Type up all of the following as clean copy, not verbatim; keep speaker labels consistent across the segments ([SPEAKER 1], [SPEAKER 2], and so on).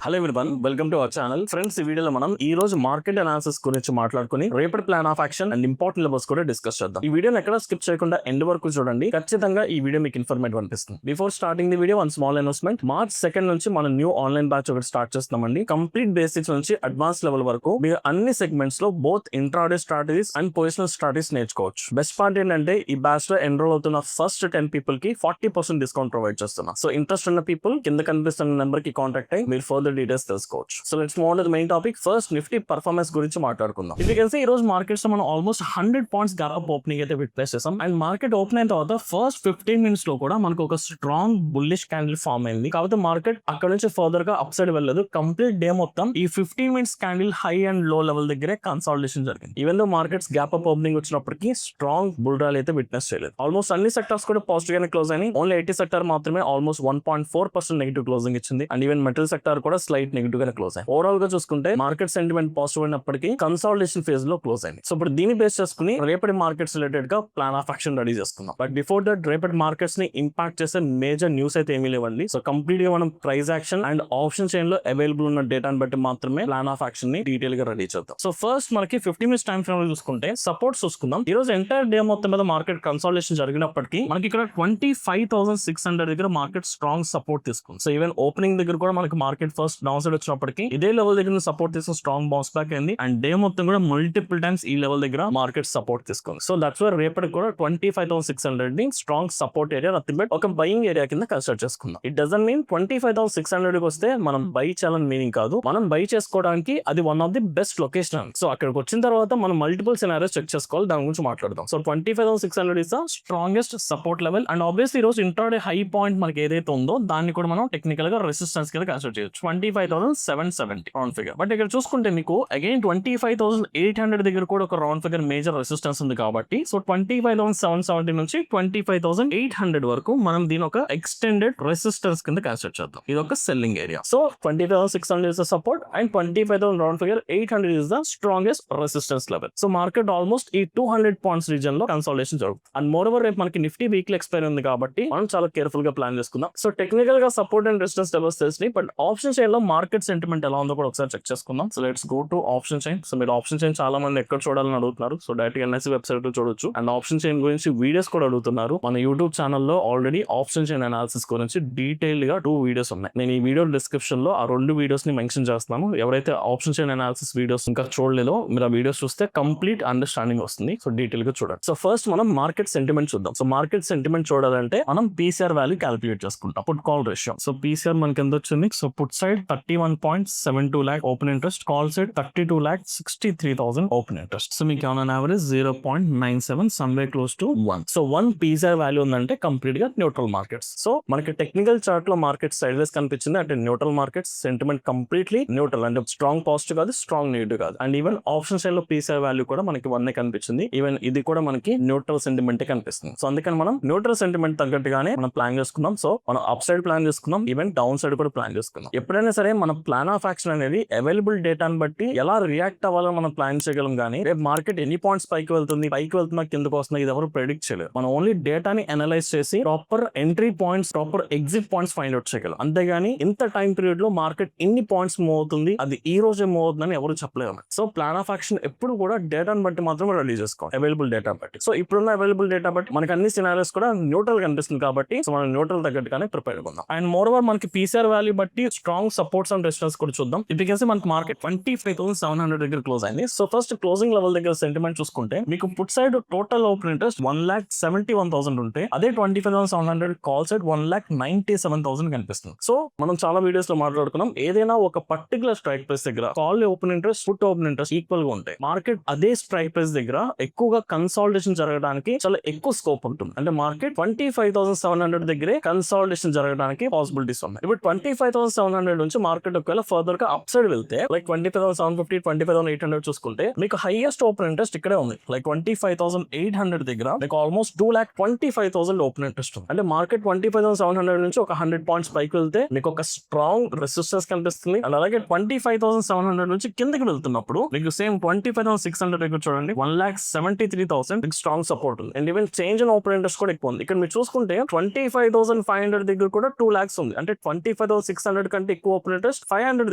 [SPEAKER 1] Hello everyone, welcome to our channel. Friends, ఈ వీడియోలో మనం ఈ రోజు మార్కెట్ అనాలిసిస్ గురించి మాట్లాడుకుని రేపటి plan of action and important levels కూడా డిస్కస్ చేద్దాం. ఈ వీడియోని ఎక్కడ స్కిప్ చేయకుండా ఎండ్ వరకు చూడండి. ఖచ్చితంగా ఈ వీడియో మీకు ఇన్ఫర్మేటివ్ అనిపిస్తుంది. Before starting the video, one small announcement. March 2 నుంచి మనం న్యూ ఆన్లైన్ బ్యాచ్ ఒకటి స్టార్ట్ చేస్తున్నామండి. కంప్లీట్ బేసిక్స్ నుంచి అడ్వాన్స్ లెవెల్ వరకు మీరు అన్ని సెగ్మెంట్స్ లో both intraday strategies and positional strategies నేర్చుకోవచ్చు. బెస్ట్ పార్ట్ ఏంటంటే ఈ బ్యాచ్ లో ఎన్రోల్ అవుతున్న ఫస్ట్ 10 పీపుల్ కి 40% డిస్కౌంట్ ప్రొవైడ్ చేస్తున్నాం. సో ఇంట్రెస్ట్ ఉన్న పీపుల్ కింద కనిపిస్తున్న నెంబర్ కి కాంటాక్ట్ అయ్యి మీరు ఫర్దర్ డీటెయిల్స్ తెలుసుకోవచ్చు. So let's move on to the main topic. First Nifty performance గురించి మాట్లాడుకుందాం. ఇఫ్ యు కెన్ సీ ఈ రోజు మార్కెట్స్ లో మనం ఆల్మోస్ట్ 100 పాయింట్స్ గ్యాప్ ఓపెనింగ్ అయితే విట్నెస్ చేసాం. అండ్ మార్కెట్ ఓపెన్ అయిన తర్వాత ఫస్ట్ 15 మినిట్స్ లో కూడా మనకు ఒక స్ట్రాంగ్ బుల్లిష్ క్యాండిల్ ఫామ్ అయింది. కాకపోతే మార్కెట్ అక్కడ నుంచి ఫర్దర్ గా అప్ సైడ్ వెళ్ళలేదు. కంప్లీట్ డే మొత్తం ఈ 15 మినిట్స్ క్యాండిల్ హై అండ్ లో లెవెల్ దగ్గరే కన్సాలిడేషన్ జరిగింది. Even though markets gap up opening వచ్చినప్పటికీ స్ట్రాంగ్ బుల్ ర్యాలీ అయితే విట్నెస్ చేయలేదు. ఆల్మోస్ట్ అన్ని సెక్టర్స్ కూడా పాజిటివ్ గానే క్లోజ్ అయినాయి. ఓన్లీ 80 సెక్టర్ మాత్రమే ఆల్మోస్ట్ 1.4% నెగిటివ్ క్లోజింగ్ ఇచ్చింది. అండ్ ఈవెన్ మెటల్ సెక్టర్ కూడా స్లైట్ నెగిటివ్ గానే క్లోజ్ అయింది. ఓవరాల్ గా చూసుకుంటే మార్కెట్ సెంటిమెంట్ పాజిటివ్ అయినప్పటికీ కన్సాలిడేషన్ ఫేజ్ లో క్లోజ్ అయింది. సో ఇప్పుడు దీన్ని బేస్ చేసుకుని రేపటి మార్కెట్స్ రిలేటెడ్ గా ప్లాన్ ఆఫ్ యాక్షన్ రెడీ చేసుకుందాం. బట్ బిఫోర్ దట్ రేపటి మార్కెట్స్ ని ఇంపాక్ట్ చేసే మేజర్ న్యూస్ అయితే ఏమీ లేవండి. సో కంప్లీట్ గా మనం price action and option chain లో అవైలబుల్ ఉన్న డేటాను బట్టి మాత్రమే ప్లాన్ ఆఫ్ యాక్షన్ ని డీటెయిల్ గా రెడీ చేద్దాం. సో ఫస్ట్ మనకి 50 మినిట్స్ టైం ఫ్రేమ్ లో చూసుకుంటే సపోర్ట్స్ చూసుకుందాం. ఈ రోజు ఎంటైర్ డే మొత్తం మీద మార్కెట్ కన్సాలిడేషన్ జరిగినప్పటికీ మనకి ఇక్కడ 25,600 దగ్గర మార్కెట్ స్ట్రాంగ్ సపోర్ట్ తీసుకుంది. సో ఈవెన్ ఓపెనింగ్ దగ్గర కూడా మనకి మార్కెట్ ఫస్ట్ డౌన్ సైడ్ వచ్చినప్పటికీ ఇదే లెవెల్ దగ్గర సపోర్ట్ తీసుకుని స్ట్రాంగ్ బౌన్స్ బ్యాక్ అయింది. అండ్ డే మొత్తం కూడా మల్టిపుల్ టైమ్స్ ఈ లెవెల్ దగ్గర మార్కెట్ సపోర్ట్ తీసుకుంది. సో దట్స్ వై రేపటికి కూడా 25,600 ని strong support area, nothing but ఒక బయింగ్ ఏరియా కింద కన్సిడర్ చేసుకుందాం. ఇట్ డజంట్ మీన్ 25,600 కి వస్తే మనం బై చేయాలని మీనింగ్ కాదు. మనం బై చేసుకోవడానికి అది one of the best location. So అక్కడికి వచ్చిన తర్వాత మనం మల్టిపుల్ సినారియోస్ చెక్ చేసుకోవాలి. దాని గురించి మాట్లాడదాం. So 25,600 is the strongest support level. And obviously ఈ రోజు ఇంట్రాడే హై పాయింట్ మనకి ఏదైతే ఉందో దాన్ని కూడా మనం టెక్నికల్ గా రెసిస్టెన్స్ కింద కన్సిడర్ చేయొచ్చు. 25,770 రౌండ్ ఫిగర్. బట్ ఇక్కడ చూసుకుంటే మీకు అగైన్ 25,800 దగ్గర కూడా ఒక రౌండ్ ఫిగర్ మేజర్ రెసిస్టెన్స్ ఉంది కాబట్టి సో 25,770 నుంచి 25,800 వరకు మనం దీని ఒక ఎక్స్టెండెడ్ రెసిస్టెన్స్ కింద కన్సిడర్ చేద్దాం. ఇది ఒక selling area. So 20,600 is the support and 25,000 round figure 800 is the strongest resistance level. So market almost ఈ 200 పాయింట్స్ రీజన్ లో కన్సాలిడేషన్ జరుగుతుంది. అండ్ మోర్ ఓవర్ రేపు మనకి నిఫ్టీ వీక్లీ ఎక్స్పైరీ ఉంది కాబట్టి మనం చాలా కేర్ఫుల్ గా ప్లాన్ చేసుకుందాం. సో టెక్నికల్ గా సపోర్ట్ అండ్ రెసిస్టెన్స్ లెవెల్స్ తెలిసి బట్ ఆప్షన్ చైన్ లో మార్కెట్ సెంటిమెంట్ ఎలా ఉందో కూడా ఒకసారి చెక్ చేసుకుందాం. So let's go to option chain. So మీరు ఆప్షన్ చైన్ చాలా మంది ఎక్కడ చూడాలని అడుగుతున్నారు. సో డైరెక్ట్ ఎన్ఎస్సి వెబ్సైట్ లో చూడొచ్చు. అండ్ ఆప్షన్ చైన్ గురించి వీడియోస్ కూడా అడుగుతున్నారు. మన యూట్యూబ్ ఛానల్లో ఆల్రెడీ ఆప్షన్ చైన్ అనాలిసిస్ గురించి డీటెయిల్డ్ గా 2 వీడియోస్ ఉన్నాయి. నేను ఈ వీడియో డిస్క్రిప్షన్ లో ఆ 2 వీడియోస్ ని మెన్షన్ చేస్తున్నాను. ఎవరైతే ఆప్షన్ చైన్ అనాలిసిస్ వీడియోస్ ఇంకా చూడలేదో మీరు ఆ వీడియోస్ చూస్తే కంప్లీట్ అండర్స్టాండింగ్ వస్తుంది. సో డీటెయిల్ గా చూడండి. సో ఫస్ట్ మనం మార్కెట్ సెంటిమెంట్ చూద్దాం. సో మార్కెట్ సెంటిమెంట్ చూడాలంటే మనం పీసీఆర్ వాల్యూ క్యాలిక్యులేట్ చేసుకుంటాం. Put call ratio. So PCR మనకి ఎంత వచ్చింది? So put side 31.72 lakh open interest, call side 32,63,000 open interest. So మీకు on average 0.97 somewhere close to 1. So 1 PCR value ఉందంటే complete గా neutral markets. So మనకి technical chart లో market side వేస్ కనిపించింది అంటే neutral markets, sentiment completely neutral, అంటే strong positive కాదు, strong negative కాదు. అండ్ ఈవెన్ ఆప్షన్ సైడ్ లో పీసీఆర్ వాల్యూ కూడా మనకి 1 కనిపించింది. ఈవెన్ ఇది కూడా మనకి న్యూట్రల్ సెంటిమెంట్ కనిపిస్తుంది. సో అందుకని మనం న్యూట్రల్ సెంటిమెంట్ తగ్గట్టుగానే మనం ప్లాన్ చేసుకుందాం. సో మనం అప్ సైడ్ ప్లాన్ చేసుకుందాం, ఈవెన్ డౌన్ సైడ్ కూడా ప్లాన్ చేసుకుందాం. ఎప్పుడైనా సరే మన ప్లాన్ ఆఫ్ యాక్షన్ అనేది అవైలబుల్ డేటాను బట్టి ఎలా రియాక్ట్ అవ్వాలో మనం ప్లాన్ చేయగలం. కానీ రేపు మార్కెట్ ఎన్ని పాయింట్స్ పైకి వెళ్తుంది, పైకి వెళ్తున్నా కిందకు వస్తుంది, ఇది ఎవరు ప్రెడిక్ట్ చేయలేదు. మనం ఓన్లీ డేటాని అనలైజ్ చేసి proper entry points, proper exit points find out చేయగలం. అంతేగాని ఇంత టైం పీరియడ్ లో మార్కెట్ ఇన్ని పాయింట్స్ మూవ్ అవుతుంది, అది ఈ రోజే మూవ్ అవుతుందని ఎవరు చెప్పలేము. సో ప్లాన్ ఆఫ్ యాక్షన్ ఎప్పుడు కూడా డేటాను బట్టి మాత్రం రెడీ చేసుకోవాలి, అవైలబుల్ డేటా బట్టి. సో ఇప్పుడున్న అవైలబుల్ డేటా బట్టి మనకి అన్ని సినారియోస్ కూడా న్యూట్రల్ కనిపిస్తుంది కాబట్టి సో మనం న్యూట్రల్ తగ్గట్టుగానే ప్రిపేర్ అవుతాం. అండ్ మోర్ ఓవర్ మనకి పీసీఆర్ వాల్యూ బట్టి స్ట్రాంగ్ సపోర్ట్స్ అండ్ రెసిస్టెన్స్ కూడా చూద్దాం. ఇప్పుడు మనకి మార్కెట్ 25,700 దగ్గర క్లోజ్ అయింది. సో ఫస్ట్ క్లోజింగ్ లెవెల్ దగ్గర సెంటిమెంట్ చూసుకుంటే మీకు put side total open interest 1,71,000 ఉంటే అదే 25,700 కాల్ సైడ్ 1,97,000 కనిపిస్తుంది. సో మనం చాలా వీడియోస్ లో మాట్లాడుకున్నాం, ఏదైనా ఒక పర్టికులర్ స్ట్రైక్ ప్రైస్ దగ్గర call open interest, put open interest equal గా ఉంటాయి. మార్కెట్ అదే స్ట్రైక్ ప్రైస్ దగ్గర ఎక్కువగా కన్సాలిడేషన్ జరగడానికి చాలా ఎక్కువ స్కోప్ ఉంటుంది. అంటే మార్కెట్ 25,700 దగ్గరే కన్సాలిడేషన్ జరగడానికి పాసిబిలిటీస్ ఉన్నాయి. ఇప్పుడు 25,700 నుంచి మార్కెట్ ఒకవేళ ఫర్దర్ గా అప్ సైడ్ వెళ్తే లైక్ 25,750, 25,800 చూసుకుంటే మీకు హైయెస్ట్ ఓపెన్ ఇంట్రెస్ట్ ఇక్కడే ఉంది. లైక్ 25,800 దగ్గర మీకు ఆల్మోస్ట్ 2,25,000 ఓపెన్ ఇంట్రెస్ట్ ఉంది. అంటే మార్కెట్ 25,700 నుంచి ఒక 100 పాయింట్స్ పైకి వెళ్తే మీకు ఒక స్ట్రాంగ్ రెసిస్టెన్స్ కనిపిస్తుంది. అండ్ అలాగే 25,700 నుంచి కిందకి వెళ్తున్నప్పుడు మీకు సేమ్ 25,600 దగ్గర చూడండి 1,73,000 స్ట్రాంగ్ సపోర్ట్ ఉంది. And even change in open interest కూడా ఎక్కువ ఉంది. ఇక్కడ మీరు చూసుకుంటే 25,500 దగ్గర కూడా 2 lakhs ఉంది. అంటే 25,600 కంటే ఎక్కువ ఓపెన్ ఇంట్రెస్ట్ 500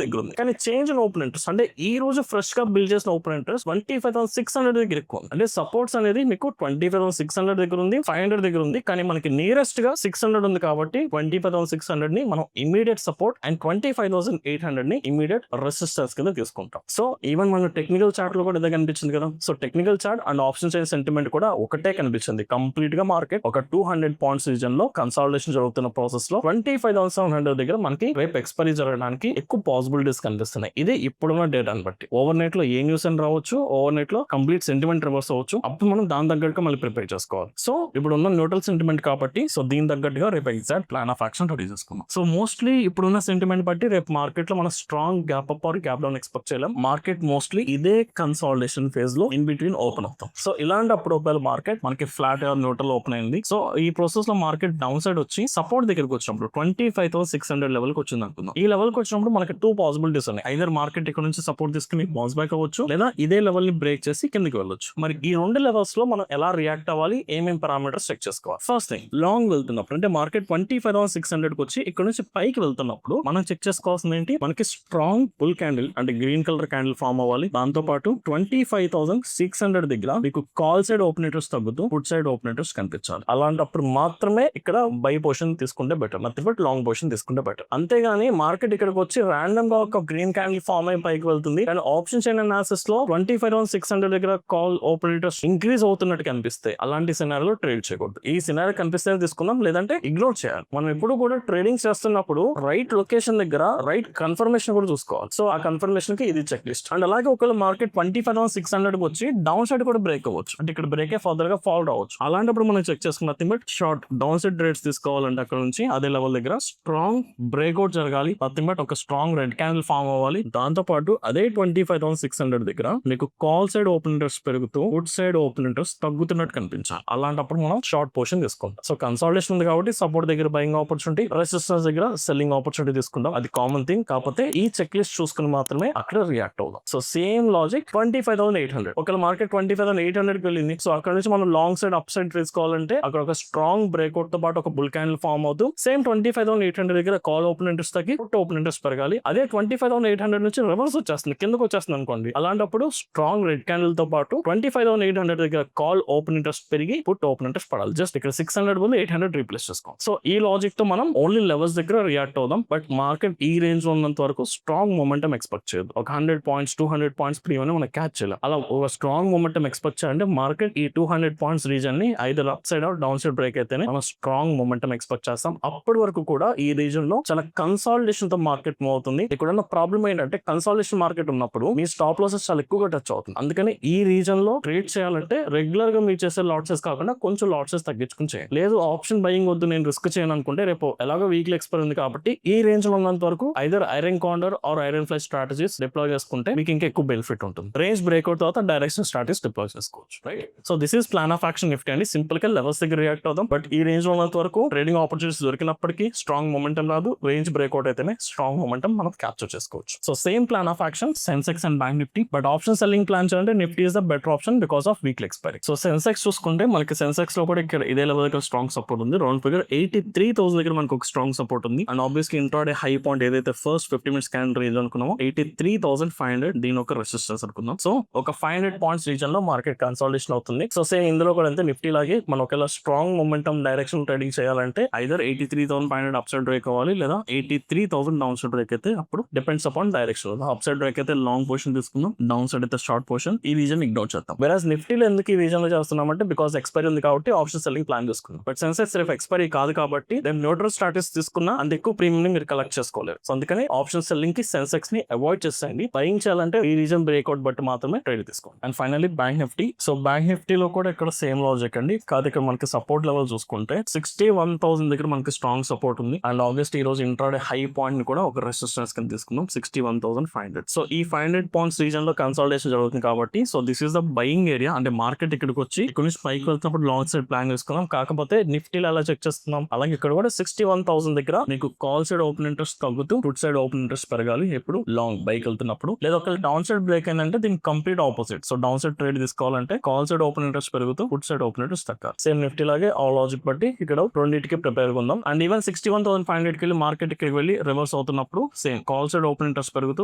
[SPEAKER 1] దగ్గర ఉంది. కానీ చేంజ్ ఇన్ ఓపెన్ ఇంట్రెస్ట్ అంటే ఈ రోజు ఫ్రెష్ గా బిల్డ్ చేసిన ఓపెన్ ఇంట్రెస్ట్ 25,600 దగ్గర ఎక్కువ ఉంది. అంటే సపోర్ట్స్ అనేది మీకు 25,600 దగ్గర ఉంది, 500 దగ్గర ఉంది. కానీ మనకి నియరెస్ట్ గా 600 ఉంది కాబట్టి 25,600 ని మనం ఇమీడియట్ సపోర్ట్ అండ్ 25,800 ని ఇమీడియట్ రెసిస్టెన్స్ కింద తీసుకుంటాం. సో ఈవెన్ మన టెక్నికల్ చార్ట్ లో కూడా ఇదే కనిపించింది కదా. So technical chart and option chain sentiment కూడా ఒకటే కనిపించింది. కంప్లీట్ గా మార్కెట్ ఒక 200 పాయింట్స్ రీజన్ లో కన్సాలిడేషన్ జరుగుతున్న ప్రాసెస్ లో 25,700 దగ్గర మనకి రేపు ఎక్స్పైరీ జరగడానికి ఎక్కువ పాసిబిలిటీస్ కనిపిస్తున్నాయి. ఇది ఇప్పుడున్న డేటాను బట్టి. ఓవర్ నైట్ లో ఏ న్యూస్ అని రావచ్చు, ఓవర్ నైట్ లో కంప్లీట్ సెంటిమెంట్ రివర్స్ అవ్వచ్చు. అప్పుడు మనం దాని తగ్గట్టుగా మళ్ళీ ప్రిపేర్ చేసుకోవాలి. సో ఇప్పుడు ఉన్న న్యూట్రల్ సెంటిమెంట్ కాబట్టి సో దీని తగ్గట్టుగా రేపు exact plan of action ready చేసుకున్నాం. సో మోస్ట్లీ ఇప్పుడున్న సెంటిమెంట్ బట్టి రేపు మార్కెట్ లో మనం strong gap up or gap down expect చేయలేం. మార్కెట్ మోస్ట్లీ ఇదే కన్సాలిడేషన్ ఫేజ్ లో ఇన్ బిట్వీన్ ఓపెన్ అవుతాం. సో ఇలాంటప్పుడు ఒకవేళ మార్కెట్ మనకి ఫ్లాట్ న్యూట్రల్ ఓపెన్ అయింది. సో ఈ ప్రాసెస్ లో మార్కెట్ డౌన్ సైడ్ వచ్చి సపోర్ట్ దగ్గరకు వచ్చినప్పుడు 25,600 లెవెల్ కి వచ్చింది అనుకుందాం. ఈ లెవెల్ కి వచ్చినప్పుడు మనకి 2 పాసిబిలిటీస్ ఉన్నాయి. ఐదర్ మార్కెట్ ఇక్కడ నుంచి సపోర్ట్ తీసుకుని బౌన్స్ బ్యాక్ అవ్వచ్చు, లేదా ఇదే లెవెల్ ని బ్రేక్ చేసి కిందకి వెళ్ళొచ్చు. మరి ఈ రెండు లెవెల్స్ లో మనం ఎలా రియాక్ట్ అవ్వాలి, ఏమేం పారామీటర్స్ చెక్ చేసుకోవాలి. ఫస్ట్ థింగ్, లాంగ్ వెళ్తున్నప్పుడు అంటే మార్కెట్ 25,600 కి వచ్చి ఇక్కడ నుంచి పైకి వెళ్తున్నప్పుడు మనం చెక్ చేసుకోవాల్సింది ఏంటి, మనకి స్ట్రాంగ్ బుల్ క్యాండిల్ అంటే గ్రీన్ కలర్ క్యాండిల్ ఫామ్ అవ్వాలి. దాంతో పాటు 25,600 దగ్గర మీకు కాల్ సైడ్ ఓపెన్ ఇంట్రెస్ట్ తగ్గుతూ ఫుడ్ సైడ్ ఓపెన్ ఇంట్రెస్ట్ కనిపించాలి. అలాంటప్పుడు మాత్రమే ఇక్కడ బై పొజిషన్ తీసుకుంటే better, nothing but long position తీసుకుంటే బెటర్. అంతేగాని మార్కెట్ ఇక్కడికి వచ్చి ర్యాండమ్ గా ఒక గ్రీన్ క్యాండిల్ ఫామ్ అయి పైకి వెళ్తుంది కానీ ఆప్షన్ చైన్ అనాలిసిస్ లో 25,600 దగ్గర కాల్ ఓపెన్ ఇంట్రెస్ట్ ఇంక్రీజ్ అవుతున్నట్టు కనిపిస్తే అలాంటి సినారియోలో ట్రేడ్ చేయకూడదు. ఈ సినారియో కనిపిస్తే తీసుకుందాం, లేదంటే ఇగ్నోర్ చేయాలి. మనం ఎప్పుడు కూడా ట్రేడింగ్ చేస్తున్నప్పుడు రైట్ లొకేషన్ దగ్గర రైట్ కన్ఫర్మేషన్ కూడా చూసుకోవాలి. సో ఆ కన్ఫర్మేషన్ కి ఇది చెక్ లిస్ట్. అండ్ అలాగే ఒకవేళ మార్కెట్ 25,600 కి వచ్చి డౌన్ సైడ్ కూడా బ్రేక్ అవ్వచ్చు, అంటే ఇక్కడ బ్రేక్ ఫర్దర్ గా ఫాల్ అవ్వచ్చు. అలాంటప్పుడు మనం చెక్ చేసుకున్న nothing but short down side trades తీసుకోవాలంటే అక్కడ నుంచి అదే లెవెల్ దగ్గర స్ట్రాంగ్ బ్రేక్అవుట్ జరగాలి, నథింగ్ బట్ ఒక స్ట్రాంగ్ రెడ్ క్యాండిల్ ఫామ్ అవ్వాలి. దాంతో పాటు అదే 25,600 దగ్గర మీకు కాల్ సైడ్ ఓపెన్ ఇంట్రెస్ట్ పెరుగుతూ ఫుడ్ సైడ్ ఓపెన్ ఇంట్రెస్ట్ తగ్గుతున్నట్టు కనిపించాలి. అలాంటప్పుడు మనం షార్ట్ పొజిషన్ తీసుకుంటాం. సో కన్సాలిడేషన్ ఉంది కాబట్టి సపోర్ట్ దగ్గర బయింగ్ ఆపర్చునిటీ, రెసిస్టెన్స్ దగ్గర సెల్లింగ్ ఆపర్చునిటీ తీసుకుంటాం. అది కామన్ థింగ్. కాకపోతే ఈ చెక్ లిస్ట్ చూసుకుని మాత్రమే అక్కడ రియాక్ట్ అవుతాం. సో సేమ్ లాజిక్ 25,800 ఒకవేళ మార్కెట్ 25,800 కి వెళ్ళింది. సో అక్కడ నుంచి మనం లాంగ్ సైడ్ అప్ సైడ్ తీసుకోవాలంటే అక్కడ ఒక స్ట్రాంగ్ బ్రేక్అవుట్ తో పాటు ఒక బుల్ క్యాండిల్ ఫామ్ అవుతూ సేమ్ 25,800 దగ్గర కాల్ ఓపెన్ ఇంట్రెస్ట్ తగ్గి పుట్ ఓపెన్ ఇంట్రెస్ట్ పెరగాలి. అదే 25,800 నుంచి రివర్స్ వచ్చేస్తుంది, కిందకు వచ్చేస్తుంది అనుకోండి. అలాంటప్పుడు స్ట్రాంగ్ రెడ్ క్యాండిల్ తో పాటు 25,800 దగ్గర కాల్ ఓపెన్ ఇంట్రెస్ట్ పెరిగి పుట్ ఓపెన్ ఇంట్రెస్ట్ పడాలి. జస్ట్ ఇక్కడ 600 బదులు 800 రీప్లేస్ చేసుకోవాలి. సో ఈ లాజిక్ తో మనం ఓన్లీ లెవెల్స్ దగ్గర రియాక్ట్ అవుదాం. బట్ మార్కెట్ ఈ రేంజ్ లో ఉన్నంత వరకు స్ట్రాంగ్ మొమెంటం ఎక్స్పెక్ట్ చేయదు. ఒక 100 పాయింట్స్ 200 పాయింట్స్ ప్రీమియం మనం క్యాచ్ చేయాలి. అలా ఒక స్ట్రాంగ్ మొమెంటం ఎక్స్పెక్ట్ చేయాలంటే మార్కెట్ ఈ 200 పాయింట్స్ రీజన్ ని either upside or downside break అయితేనే మనం స్ట్రాంగ్ మొమెంటం ఎక్స్పెక్ట్ చేస్తాం. అప్పటి వరకు కూడా ఈ రీజన్ లో చాలా కన్సాలిడేషన్ తో మార్కెట్ మూవ్ అవుతుంది. ఇక్కడ ఉన్న ప్రాబ్లం ఏంటంటే కన్సాలిడేషన్ మార్కెట్ ఉన్నప్పుడు మీ స్టాప్ లాసెస్ చాలా ఎక్కువగా టచ్ అవుతుంది. అందుకని ఈ రీజన్ లో ట్రేడ్ చేయాలంటే రెగ్యులర్ గా మీరు చేసే లాట్సెస్ కాకుండా కొంచెం లాట్సెస్ తగ్గించుకుని చేయాలి. లేదు ఆప్షన్ బయింగ్ వద్దు, నేను రిస్క్ చేయను అనుకుంటే రేపు ఎలాగో వీక్లీ ఎక్స్పైర్ ఉంది కాబట్టి ఈ రేంజ్ లో ఉన్నంత వరకు either iron condor or iron fly strategies deploy చేసుకుంటే మీకు ఇంకా ఎక్కువ బెనిఫిట్ ఉంటుంది. రేంజ్ బ్రేక్అవుట్ తర్వాత డైరెక్షన్ స్ట్రాటజీస్ డిప్లాయ్ చేసుకోవచ్చు. Right. So this is plan of action Nifty అండి. సింపుల్ గా లెవెల్స్ దగ్గర రియాక్ట్ అవుదాం. బట్ ఈ రేంజ్ లో ఉన్నంత వరకు ట్రేడింగ్ ఆపర్చునిటీస్ దొరికినప్పటికీ స్ట్రాంగ్ మొమెంటం రాదు. రేంజ్ బ్రేక్అవుట్ అయితేనే స్ట్రాంగ్ మొమెంటం మనం క్యాప్చర్ చేసుకోవచ్చు. So same plan of action Sensex and bank Nifty. But option selling plan చేయాలంటే Nifty is the better option because of weekly expiry. So Sensex చూసుకుంటే మనకి సెన్సెక్స్ లో కూడా ఇక్కడ ఇదే లెవెల్ దగ్గర స్ట్రాంగ్ సపోర్ట్ ఉంది. రౌండ్ ఫిగర్ 83,000 దగ్గర మనకు ఒక స్ట్రాంగ్ సపోర్ట్ ఉంది. And obviously intraday high point ఏదైతే ఫస్ట్ 50 మినిట్స్ క్యాండిల్ రేంజ్ అనుకున్నామో 83,500 దీని ఒక రెసిస్టెన్స్ అనుకుందాం. సో ఒక 500 పాయింట్స్ రీజన్ లో మార్కెట్ కన్సాలిడేషన్ అవుతుంది. సో సేమ్ ఇందులో కూడా అంతే నిఫ్టీ లాగే మనం ఒకవేళ స్ట్రాంగ్ మొమెంటం డైరెక్షన్ ట్రేడింగ్ చేయాలంటే ఐదర్ 83,500 అప్ సైడ్ బ్రేక్ అవ్వాలి, లేదా 83,000 డౌన్ సైడ్ బ్రేక్ అయితే అప్పుడు depends upon direction. Up side break అయితే లాంగ్ పొజిషన్ తీసుకుందాం, డౌన్ సైడ్ అయితే షార్ట్ పొజిషన్. ఈ రీజన్ ఇగ్నోర్ చేద్దాం. వెరాజ్ నిఫ్టీలో ఎందుకు ఈ రీజన్ లో చేస్తున్నామంటే బికాస్ ఎక్స్పైరీ ఉంది కాబట్టి ఆప్షన్ సెల్లింగ్ ప్లాన్ చేసుకున్నాం. బట్ సెన్సెక్స్ రేపు ఎక్స్పైరీ కాదు కాబట్టి దాని న్యూట్రల్ స్టాటస్ తీసుకున్నా అంత ఎక్కువ ప్రీమియం మీరు కలెక్ట్ చేసుకోలేరు. సో అందుకని ఆప్షన్ సెల్లింగ్ కి సెన్సెక్స్ ని అవాయిడ్ చేసేయండి. బయింగ్ చేయాలంటే ఈ రీజన్ బ్రేక్అవుట్ బట్టి మాత్రమే ట్రేడ్ తీసుకోండి. And finally bank Nifty. So bank నిఫ్టీలో కూడా ఇక్కడ సేమ్ లాజిక్ అండి. కాదు ఇక్కడ మనకి సపోర్ట్ లెవెల్ చూసుకుంటే 61,000 దగ్గర మనకి స్ట్రాంగ్ సపోర్ట్ ఉంది. అండ్ ఆబ్వియస్లీ ఈ రోజు ఇంట్రాడే హై పాయింట్ ని కూడా ఒక రెసిస్టెన్స్ కింద తీసుకుందాం 61,500. సో ఈ 500 పాయింట్స్ రీజన్ లో కన్సాలిడేషన్ జరుగుతుంది కాబట్టి so this is the buying area. అంటే మార్కెట్ ఇక్కడికి వచ్చి ఇక్కడ నుంచి పైకి వెళ్తున్నప్పుడు లాంగ్ సైడ్ ప్లాన్ చేసుకున్నాం. కాకపోతే నిఫ్టీలో అలా చెక్ చేస్తున్నాం. అలాగే ఇక్కడ కూడా 61,000 దగ్గర మీకు కాల్ సైడ్ ఓపెన్ ఇంట్రెస్ట్ తగ్గుతూ ఫుడ్ సైడ్ ఓపెన్ ఇంట్రెస్ట్ పెరగాలి. ఎప్పుడు లాంగ్ బైక్ వెళ్తున్నప్పుడు. లేదా ఒక డౌన్ సైడ్ బ్రేక్ అయిందంటే దీనికి complete opposite. So down side trade తీసుకోవాలంటే కాల్ సైడ్ ఓపెన్ ఇంట్రెస్ట్ పెరుగుతూ ఫుడ్ సైడ్ ఓపెన్ ఇంట్రెస్ట్ తగ్గాలి. సేమ్ నిఫ్టీ లాగే ఆ లాజిక్ బట్టి ఇక్కడ రెండింటికి ప్రిపేర్ ఉందాం. అండ్ ఈవెన్ 61,500 కి వెళ్ళి మార్కెట్ ఇక్కడికి వెళ్ళి రివర్స్ లెవెల్స్ అవుతున్నప్పుడు same call side open interest పెరుగుతూ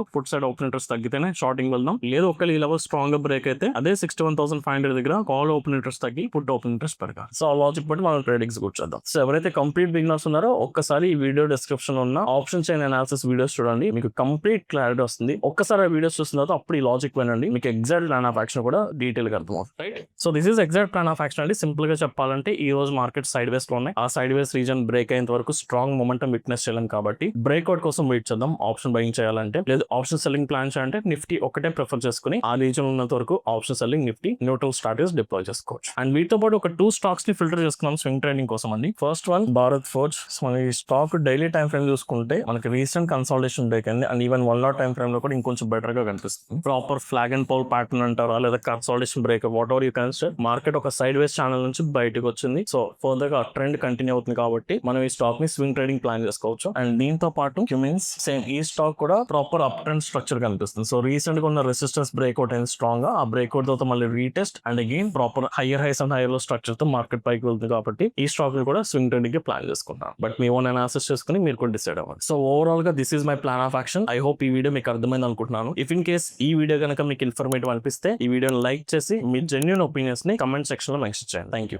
[SPEAKER 1] ఫుట్ సైడ్ ఓపెన్ ఇంట్రెస్ట్ తగ్గితేనే షార్టింగ్ వెళ్దాం. లేదు ఒకవేళ ఈ లెవెల్ స్ట్రాంగ్ గా బ్రేక్ అయితే అదే 61,500 దగ్గర కాల్ ఓపెన్ ఇంట్రెస్ట్ తగ్గి ఫుట్ ఓపెన్ ఇంట్రెస్ట్ పెరగాలి. సో ఆ లాజిక్ బట్టి మనం ట్రేడింగ్స్ కూర్చోద్దాం. సో ఎవరైతే కంప్లీట్ బిగినర్స్ ఉన్నారో ఒక్కసారి ఈ వీడియో డిస్క్రిప్షన్ లో ఉన్న ఆప్షన్ చైన్ అనాలిసిస్ వీడియోస్ చూడండి, మీకు కంప్లీట్ క్లారిటీ వస్తుంది. ఒక్కసారి ఆ వీడియోస్ చూసిన తర్వాత అప్పుడు ఈ లాజిక్ వినండి, మీకు ఎగ్జాక్ట్ ప్లాన్ ఆఫ్ యాక్షన్ కూడా డీటెయిల్ గా అర్థమవుతుంది. Right, so this is exact plan of action అండి. సింపుల్ గా చెప్పాలంటే ఈ రోజు మార్కెట్ సైడ్ వేస్ లో ఉన్నాయి. ఆ సైడ్ వేస్ రీజన్ బ్రేక్ అయ్యేంత వరకు స్ట్రాంగ్ మొమెంటం విట్నెస్ చేయాలి కాబట్టి బ్రేక్అవుట్ కోసం వెయిట్ చేద్దాం. ఆప్షన్ బయింగ్ చేయాలంటే లేదు ఆప్షన్ సెల్లింగ్ ప్లాన్స్ అంటే నిఫ్టీ ఒకటే ప్రిఫర్ చేసుకుని ఆ రీజన్ ఉన్నంత వరకు option selling Nifty neutral strategies deploy చేసుకోవచ్చు. అండ్ వీటితో పాటు ఒక 2 స్టాక్స్ ని ఫిల్టర్ చేసుకున్నాం స్వింగ్ ట్రేడింగ్ కోసం అండి. First one Bharat Forge. మన ఈ స్టాక్ డైలీ టైం ఫ్రేమ్ చూసుకుంటే మనకి రీసెంట్ కన్సాలిడేషన్ బ్రేక్ అయింది and even 1 hour time frame లో కూడా ఇంకొంచెం బెటర్ గా కనిపిస్తుంది. Proper flag and pole pattern అంటారా లేదా consolidation break whatever you consider, market ఒక సైడ్ వేస్ ఛానల్ నుంచి బయటకు వచ్చింది. సో ఫర్దర్ గా ట్రెండ్ కంటిన్యూ అవుతుంది కాబట్టి మనం ఈ స్టాక్ ని స్వింగ్ ట్రేడింగ్ ప్లాన్ చేసుకోవచ్చు. అండ్ దీంతో పాటు క్యూమిన్స్ సేమ్ ఈ స్టాక్ కూడా ప్రాపర్ అప్ ట్రెండ్ స్ట్రక్చర్ కనిపిస్తుంది. సో రీసెంట్ గా ఉన్న రెసిస్టెన్స్ బ్రేక్అవుట్ అయింది స్ట్రాంగ్ గా, ఆ బ్రేక్అవుట్ తర్వాత మళ్ళీ retest and again proper higher highs and higher low structure తో మార్కెట్ పైకి వెళ్తుంది కాబట్టి ఈ స్టాక్ ని కూడా స్వింగ్ ట్రేడింగ్ కి ప్లాన్ చేసుకుంటాం. బట్ మీ ఓన్ అనాలిసిస్ చేసుకుని మీరు కూడా డిసైడ్ అవ్వాలి. సో ఓవరాల్ గా this is my plan of action. I hope ఈ వీడియో మీకు అర్థమైంది అనుకుంటున్నాను. ఇఫ్ ఇన్ కేస్ ఈ వీడియో కనుక మీకు ఇన్ఫర్మేటివ్ అనిపిస్తే ఈ వీడియోని లైక్ చేసి మీ జెన్యూన్ ఒపీనియన్స్ ని కమెంట్ సెక్షన్ లో మెన్షన్ చేయండి. Thank you.